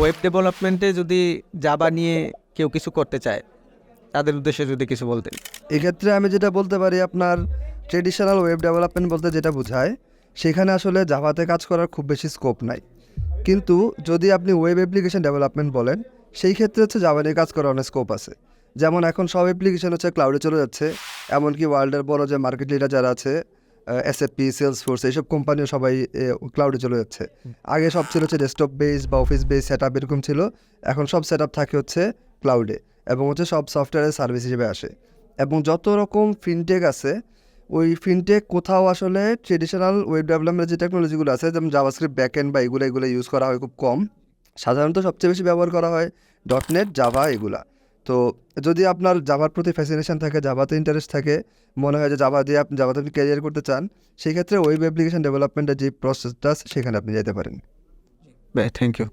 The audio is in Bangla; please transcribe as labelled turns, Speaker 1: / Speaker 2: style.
Speaker 1: ওয়েব ডেভেলপমেন্টে যদি জাভা নিয়ে কেউ কিছু করতে চায়, তাদের উদ্দেশ্যে যদি কিছু বলতেন।
Speaker 2: এক্ষেত্রে আমি যেটা বলতে পারি, আপনার ট্রেডিশনাল ওয়েব ডেভেলপমেন্ট বলতে যেটা বোঝায়, সেখানে আসলে জাভাতে কাজ করার খুব বেশি স্কোপ নাই। কিন্তু যদি আপনি ওয়েব অ্যাপ্লিকেশন ডেভেলপমেন্ট বলেন, সেই ক্ষেত্রে হচ্ছে জাভা নিয়ে কাজ করার অনেক স্কোপ আছে। যেমন এখন সব অ্যাপ্লিকেশন হচ্ছে ক্লাউডে চলে যাচ্ছে, এমনকি ওয়ার্ল্ডের বড় যে মার্কেট লিডার যারা আছে, এসএপি, সেলসফোর্স, এইসব কোম্পানিও সবাই ক্লাউডে চলে যাচ্ছে। আগে সব ছিল হচ্ছে ডেস্কটপ বেস বা অফিস বেস সেট আপ এরকম ছিল, এখন সব সেট আপ থাকে হচ্ছে ক্লাউডে, এবং হচ্ছে সব সফটওয়্যারের সার্ভিস হিসেবে আসে। এবং যত রকম ফিনটেক আছে, ওই ফিনটেক কোথাও আসলে ট্রেডিশনাল ওয়েব ডেভেলপমেন্টের যে টেকনোলজিগুলো আছে, যেমন জাভাস্ক্রিপ্ট ব্যাকএন্ড বা এগুলো ইউজ করা হয় খুব কম। সাধারণত সবচেয়ে বেশি ব্যবহার করা হয় ডটনেট, জাভা এগুলা। তো যদি আপনার জাভার প্রতি ফ্যাসিনেশন থাকে, জাভাতে ইন্টারেস্ট থাকে, মনে হয় যে জাভা দিয়ে আপনি জাভাতে আপনি ক্যারিয়ার করতে চান, সেই ক্ষেত্রে ওয়েব অ্যাপ্লিকেশন ডেভেলপমেন্টের যে প্রসেসটা সেখানে আপনি যেতে পারেন।
Speaker 1: Thank you.